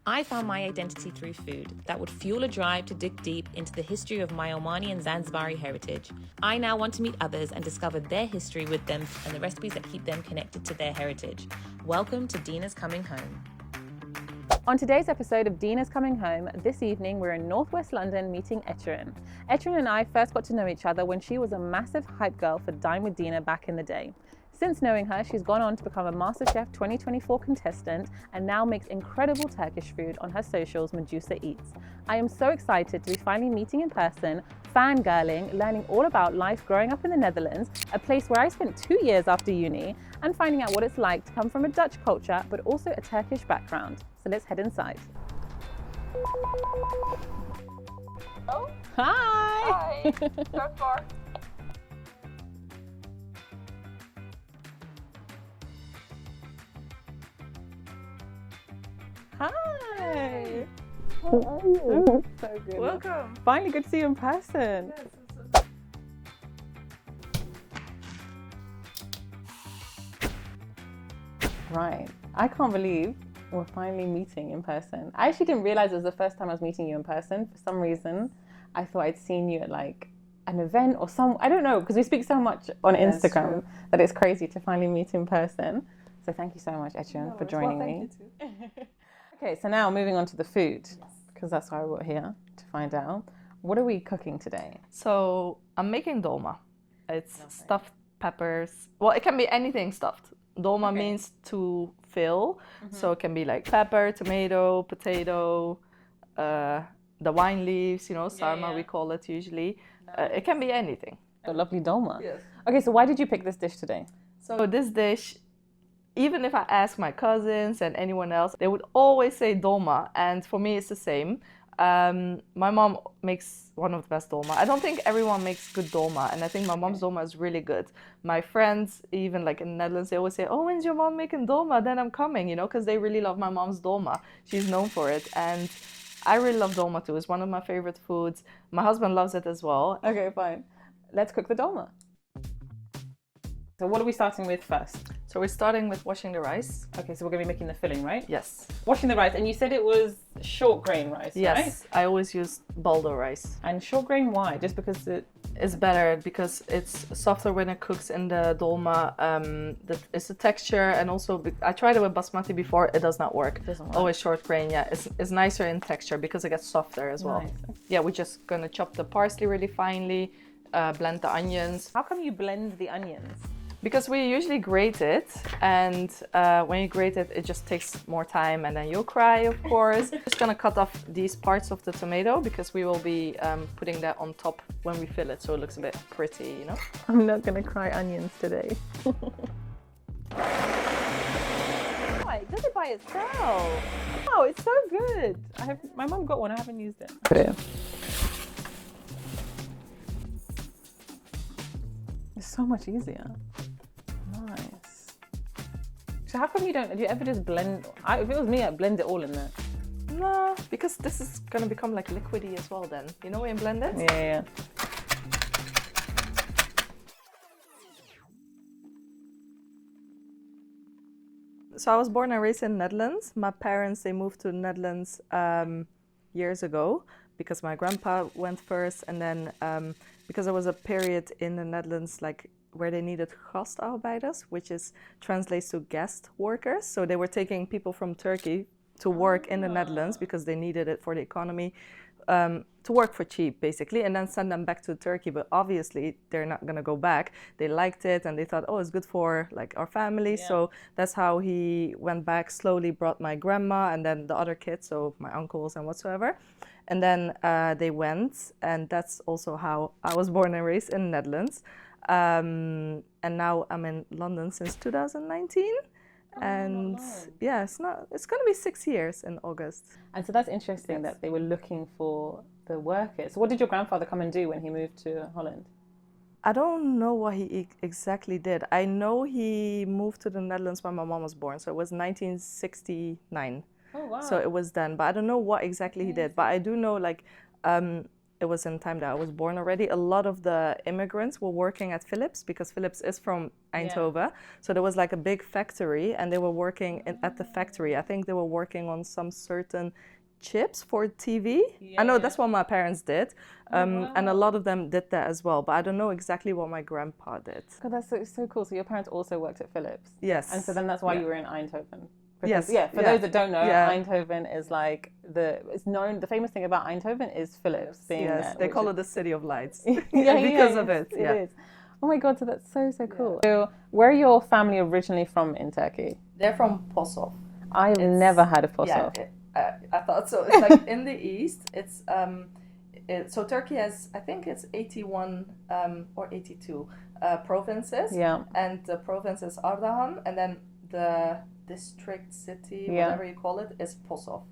I found my identity through food that would fuel a drive to dig deep into the history of my Omani and Zanzibari heritage. I now want to meet others and discover their history with them and the recipes that keep them connected to their heritage. Welcome to Dina's Coming Home. On today's episode of Dina's Coming Home, this evening we're in northwest London meeting Ecrin. Ecrin and I first got to know each other when she was a massive hype girl for Dine with Dina back in the day. Since knowing her, she's gone on to become a MasterChef 2024 contestant and now makes incredible Turkish food on her socials, Medusa Eats. I am so excited to be finally meeting in person, fangirling, learning all about life growing up in the Netherlands, a place where I spent 2 years after uni, and finding out what it's like to come from a Dutch culture but also a Turkish background. So let's head inside. Oh. Hi! Hi! Third floor. Hi! How are you? So good. Welcome. Finally good to see you in person. Yes. Right. I can't believe we're finally meeting in person. I actually didn't realize it was the first time I was meeting you in person. For some reason, I thought I'd seen you at like an event or I don't know, because we speak so much on Instagram that it's crazy to finally meet in person. So thank you so much, Ecrin, for joining me. Thank you too. Okay, so now moving on to the food, because that's why we're here to find out. What are we cooking today? So I'm making dolma. It's stuffed peppers. Well, it can be anything stuffed. Dolma means to fill. So it can be like pepper, tomato, potato, the wine leaves, sarma we call it usually. It can be anything. A lovely dolma. Yes. Okay, so why did you pick this dish today? So this dish, even if I ask my cousins and anyone else, they would always say dolma, and for me it's the same. My mom makes one of the best dolma. I don't think everyone makes good dolma, and I think my mom's dolma is really good. My friends, even like in the Netherlands, they always say, "Oh, when's your mom making dolma? Then I'm coming," because they really love my mom's dolma. She's known for it, and I really love dolma too. It's one of my favorite foods. My husband loves it as well. Okay, fine. Let's cook the dolma. So what are we starting with first? So we're starting with washing the rice. Okay, so we're going to be making the filling, right? Yes. Washing the rice, and you said it was short grain rice, Yes, right? I always use baldo rice. And short grain, why? Just because It's better because it's softer when it cooks in the dolma. It's the texture, and also I tried it with basmati before. It does not work. Always short grain. Yeah, it's nicer in texture because it gets softer as well. Nice. Yeah, we're just gonna chop the parsley really finely, blend the onions. How come you blend the onions? Because we usually grate it, and when you grate it, it just takes more time, and then you'll cry, of course. Just gonna cut off these parts of the tomato because we will be putting that on top when we fill it, so it looks a bit pretty, I'm not going to cry onions today. Why? It does it by itself. Oh, it's so good. My mum got one. I haven't used it. Put it in. It's so much easier. Nice. So how come do you ever just blend? If it was me, I'd blend it all in there. No, because this is gonna become like liquidy as well then. When you blend it? Yeah. So I was born and raised in the Netherlands. My parents, they moved to the Netherlands years ago because my grandpa went first, and then because there was a period in the Netherlands like where they needed gastarbeiders, which translates to guest workers. So they were taking people from Turkey to work in the Netherlands because they needed it for the economy, to work for cheap basically, and then send them back to Turkey. But obviously they're not gonna go back. They liked it and they thought, oh, it's good for like our family. Yeah. So that's how he went back, slowly brought my grandma and then the other kids, so my uncles and whatsoever. And then they went, and that's also how I was born and raised in the Netherlands. And now I'm in London since 2019. And yeah, it's going to be 6 years in August. And so that's interesting that they were looking for the workers. So what did your grandfather come and do when he moved to Holland? I don't know what he exactly did. I know he moved to the Netherlands when my mom was born, so it was 1969. Oh, wow. So it was then, but I don't know what exactly he did. But I do know, like, it was in time that I was born already. A lot of the immigrants were working at Philips because Philips is from Eindhoven. So there was like a big factory and they were working at the factory. I think they were working on some certain chips for TV. I know that's what my parents did. And a lot of them did that as well. But I don't know exactly what my grandpa did. God, that's so cool. So your parents also worked at Philips? Yes. And so then that's why you were in Eindhoven? Because, For those that don't know, Eindhoven is like the famous thing about Eindhoven is Philips being there. They call it the City of Lights because of it. It is. Oh my God, so that's so cool. So where are your family originally from in Turkey? They're from Posov. I've never heard of Posov. I thought so. It's like in the east. It's so Turkey has, I think it's 81 or 82 provinces. Yeah. And the province is Ardahan, and then the district, city, whatever you call it, is Posov.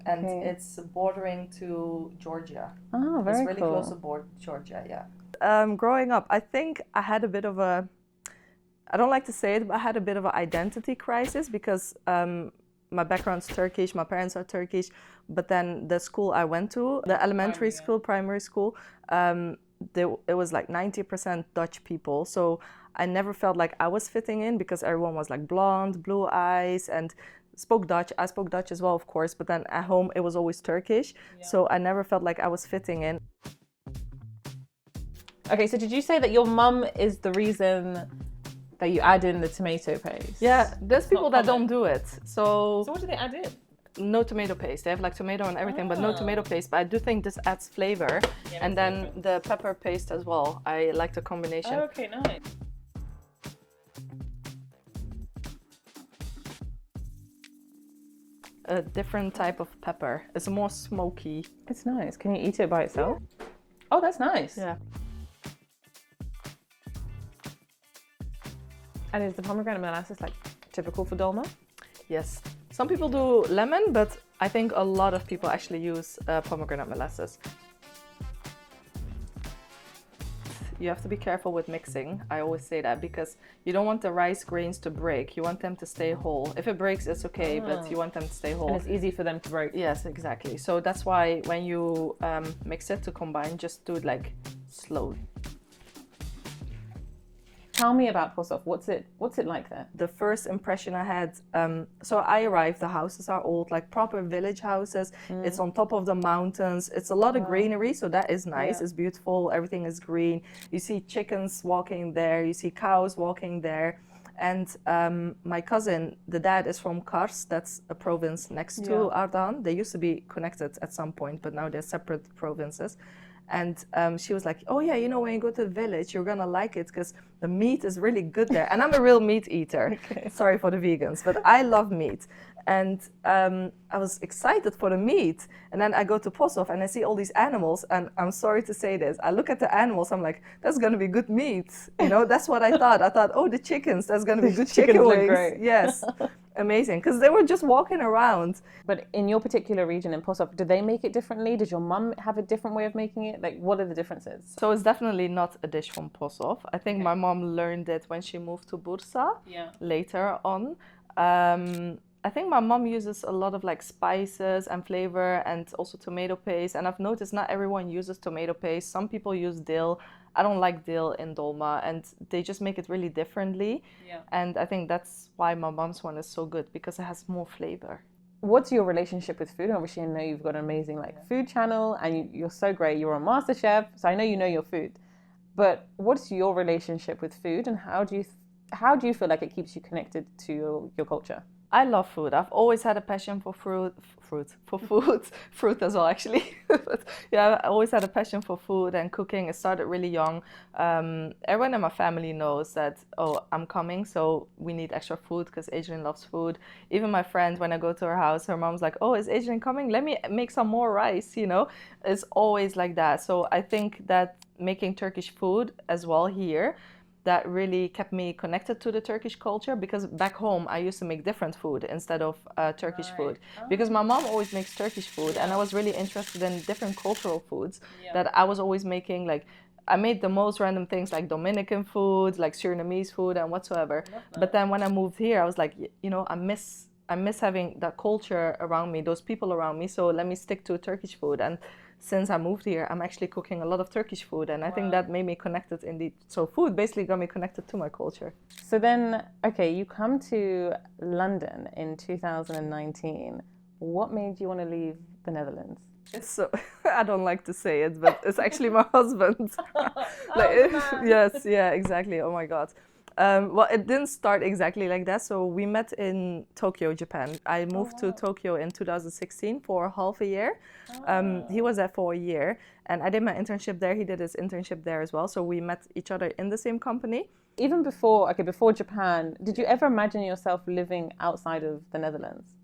And it's bordering to Georgia. Oh, very cool. It's really close to Georgia, yeah. Growing up, I think I had a bit of a, I don't like to say it, but I had a bit of an identity crisis because my background's Turkish, my parents are Turkish, but then the school I went to, the elementary school, primary school, it was like 90% Dutch people. So I never felt like I was fitting in because everyone was like blonde, blue eyes, and spoke Dutch. I spoke Dutch as well, of course, but then at home it was always Turkish. So I never felt like I was fitting in. Okay, so did you say that your mum is the reason that you add in the tomato paste? Yeah, there's people that don't do it. So what do they add in? No tomato paste. They have like tomato and everything, but no tomato paste. But I do think this adds flavor. And then the pepper paste as well. I like the combination. Oh, okay, nice. A different type of pepper. It's more smoky. It's nice. Can you eat it by itself? Yeah. Oh, that's nice. Yeah. And is the pomegranate molasses like typical for dolma? Yes. Some people do lemon, but I think a lot of people actually use pomegranate molasses. You have to be careful with mixing. I always say that because you don't want the rice grains to break. You want them to stay whole. If it breaks, it's okay, but you want them to stay whole. And it's easy for them to break. Yes, exactly. So that's why when you mix it to combine, just do it like slow. Tell me about Posov. What's it like there? The first impression I had, so I arrived, the houses are old, like proper village houses. It's on top of the mountains. It's a lot of greenery, so that is nice. Yeah. It's beautiful. Everything is green. You see chickens walking there. You see cows walking there. And my cousin, the dad is from Kars. That's a province next to Ardahan. They used to be connected at some point, but now they're separate provinces. And she was like, oh yeah, you know, when you go to the village, you're gonna like it because the meat is really good there. And I'm a real meat eater. Okay. Sorry for the vegans, but I love meat. And I was excited for the meat. And then I go to Posov and I see all these animals. And I'm sorry to say this, I look at the animals, I'm like, that's gonna be good meat. You know, that's what I thought. I thought, oh, the chickens, that's gonna be good chicken wings. Great. Yes. Amazing, because they were just walking around. But in your particular region in Posov, do they make it differently? Does your mum have a different way of making it? Like, what are the differences? So it's definitely not a dish from Posov. I think my mom learned it when she moved to Bursa later on. I think my mom uses a lot of like spices and flavor and also tomato paste. And I've noticed not everyone uses tomato paste. Some people use dill. I don't like dill in dolma, and they just make it really differently. Yeah. And I think that's why my mom's one is so good, because it has more flavor. What's your relationship with food? Obviously, I know you've got an amazing food channel, and you're so great. You're a master chef, so I know you know your food. But what's your relationship with food, and how do you feel like it keeps you connected to your culture? I love food. I've always had a passion for fruit as well, actually. But yeah, I always had a passion for food and cooking. It started really young. Everyone in my family knows that, oh, I'm coming, so we need extra food because Ecrin loves food. Even my friend, when I go to her house, her mom's like, oh, is Ecrin coming? Let me make some more rice, you know? It's always like that. So I think that making Turkish food as well here, that really kept me connected to the Turkish culture, because back home I used to make different food instead of Turkish food. Because my mom always makes Turkish food, and I was really interested in different cultural foods that I was always making. Like, I made the most random things like Dominican food, like Surinamese food and whatsoever. But then when I moved here, I was like, you know, I miss I miss having that culture around me, those people around me. So let me stick to Turkish food. And since I moved here, I'm actually cooking a lot of Turkish food, and I think that made me connected indeed. So food basically got me connected to my culture. So then, okay, you come to London in 2019. What made you want to leave the Netherlands? It's so I don't like to say it, but it's actually my husband. Yes, yeah, exactly. Oh my God. Well, it didn't start exactly like that. So we met in Tokyo, Japan. I moved to Tokyo in 2016 for half a year. He was there for a year, and I did my internship there. He did his internship there as well. So we met each other in the same company. Even before, okay, before Japan, did you ever imagine yourself living outside of the Netherlands?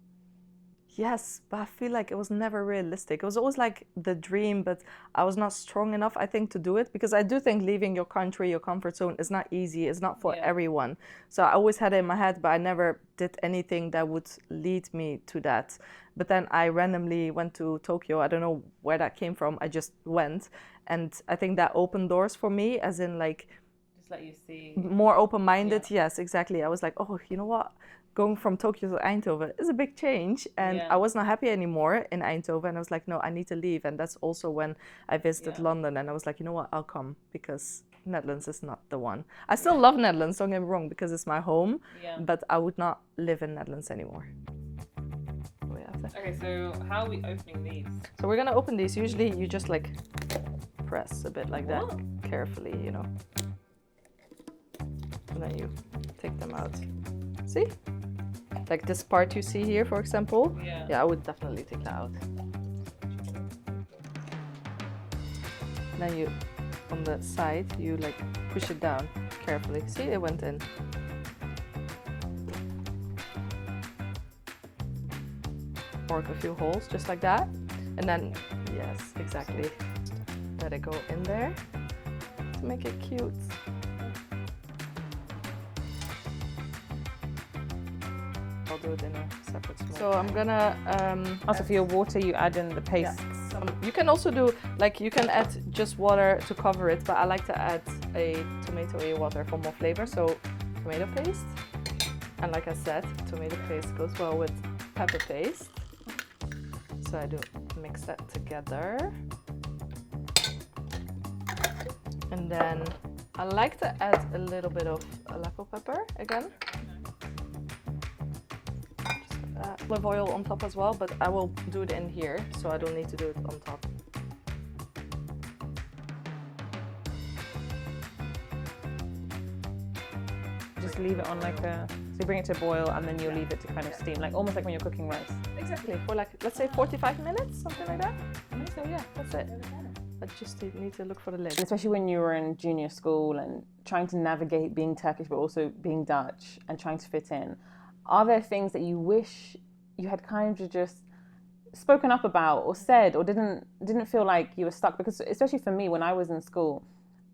Yes, but I feel like it was never realistic. It was always like the dream, but I was not strong enough, I think, to do it, because I do think leaving your country, your comfort zone is not easy. It's not for everyone. So I always had it in my head, but I never did anything that would lead me to that. But then I randomly went to Tokyo. I don't know where that came from. I just went. And I think that opened doors for me, as in like, Just let you see. more open-minded. Yes, exactly. I was like, oh, you know what? Going from Tokyo to Eindhoven is a big change, and I was not happy anymore in Eindhoven, and I was like, no, I need to leave. And that's also when I visited London, and I was like, you know what, I'll come, because Netherlands is not the one. I still love Netherlands, don't get me wrong, because it's my home, but I would not live in Netherlands anymore. Okay, so how are we opening these? So we're gonna open these. Usually you just like press a bit like that, carefully, you know. And then you take them out. See? Like this part you see here, for example. Yeah, I would definitely take that out. Then you, on the side, you like push it down carefully. See, it went in. Work a few holes, just like that. And then, yes, exactly. Let it go in there to make it cute. I'll do it in a separate small. So I'm gonna Also, for your water, you add in the paste. you can also do, like, you can add just water to cover it, but I like to add a tomatoey water for more flavor. So tomato paste, and like I said, tomato paste goes well with pepper paste. So I do mix that together, and then I like to add a little bit of Aleppo pepper again. Olive oil on top as well, but I will do it in here, so I don't need to do it on top. Just leave it on like a, so you bring it to a boil and then you'll leave it to kind of steam, like almost like when you're cooking rice. Exactly, for like, let's say 45 minutes, something like that. So yeah, that's it. I just need to look for the lid. Especially when you were in junior school and trying to navigate being Turkish but also being Dutch and trying to fit in. Are there things that you wish you had kind of just spoken up about or said, or didn't feel like you were stuck? Because especially for me, when I was in school,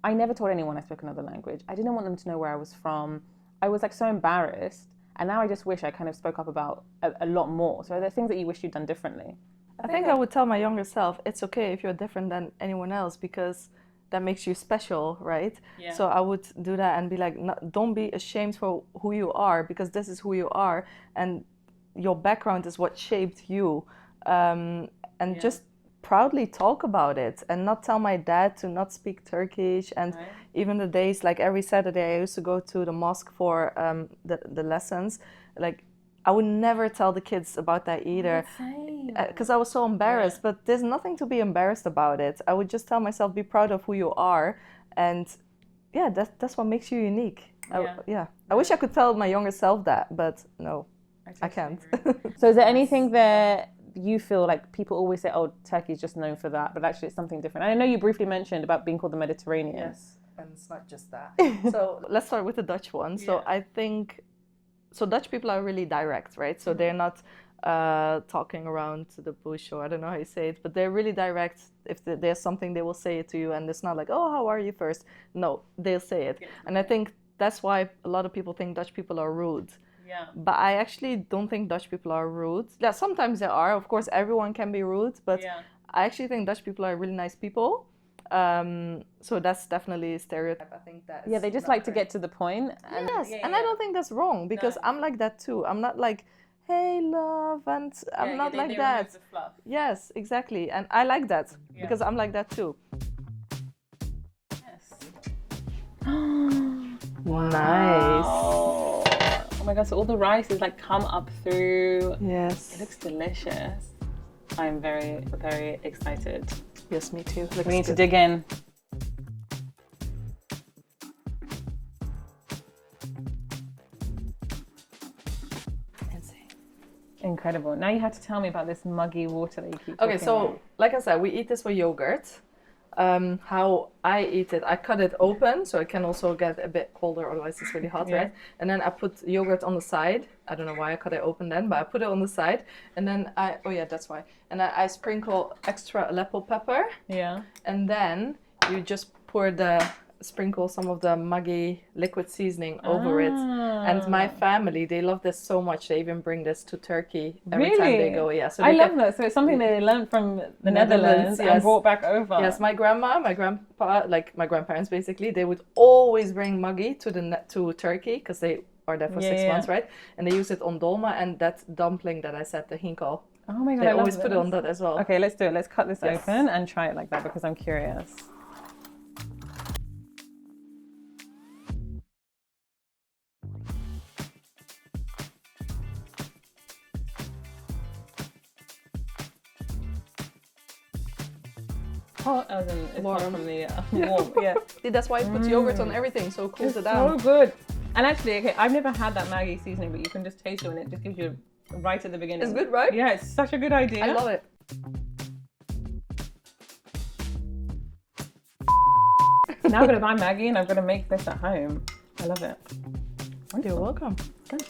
I never told anyone I spoke another language. I didn't want them to know where I was from. I was like so embarrassed. And now I just wish I kind of spoke up about a lot more. So are there things that you wish you'd done differently? I think I would tell my younger self, it's okay if you're different than anyone else, because that makes you special, right? Yeah. So I would do that and be like, no, don't be ashamed for who you are, because this is who you are, and your background is what shaped you. Just proudly talk about it, and not tell my dad to not speak Turkish. And even the days, like every Saturday I used to go to the mosque for the lessons, like I would never tell the kids about that either, because I was so embarrassed. But there's nothing to be embarrassed about it. I would just tell myself, be proud of who you are, and yeah, that's what makes you unique. I wish I could tell my younger self that, but no, I can't. So is there anything that you feel like people always say, oh, Turkey is just known for that, but actually it's something different? I know you briefly mentioned about being called the Mediterranean. Yes, and it's not just that. So let's start with the Dutch one. So I think, so Dutch people are really direct, right? So they're not talking around the bush, or I don't know how you say it, but they're really direct. If there's something, they will say it to you, and it's not like, oh, how are you first? No, they'll say it. And I think that's why a lot of people think Dutch people are rude. Yeah. But I actually don't think Dutch people are rude. Yeah, sometimes they are. Of course, everyone can be rude, but I actually think Dutch people are really nice people. So that's definitely a stereotype. I think that they just like to get to the point. And and I don't think that's wrong, because I'm like that too. I'm not like, hey, love, and I'm not like that. Yes, exactly. And I like that because I'm like that too. Yes. Nice. Oh my god, so all the rice is like come up through. Yes. It looks delicious. I'm very, very excited. Yes, me too. We need to dig in. Incredible. Now you have to tell me about this muggy water that you keep Okay, talking so about. like I said, we eat this with yogurt. How I eat it, I cut it open so it can also get a bit colder, otherwise it's really hot, right? And then I put yogurt on the side. I don't know why I cut it open then, but I put it on the side. And then oh yeah, that's why. And I sprinkle extra Aleppo pepper. Yeah. And then you just sprinkle some of the muggy liquid seasoning over it. And my family, they love this so much. They even bring this to Turkey every time they go. Yeah, so I love that. So it's something they learned from the Netherlands and brought back over. Yes, my grandma, my grandpa, like my grandparents basically, they would always bring muggy to Turkey because they are there for 6 months, right? And they use it on dolma and that dumpling that I said, the hinkel. Oh my god, they always put it on that as well. Okay, let's do it. Let's cut this open and try it like that because I'm curious. Hot as in it's hot from the warm. Yeah. See, that's why you put yogurt on everything, so it cools it down. So good. And actually, okay, I've never had that Maggi seasoning, but you can just taste it and it just gives you right at the beginning. It's good, right? Yeah, it's such a good idea. I love it. Now I'm gonna buy Maggi and I'm gonna make this at home. I love it. You're welcome. Good.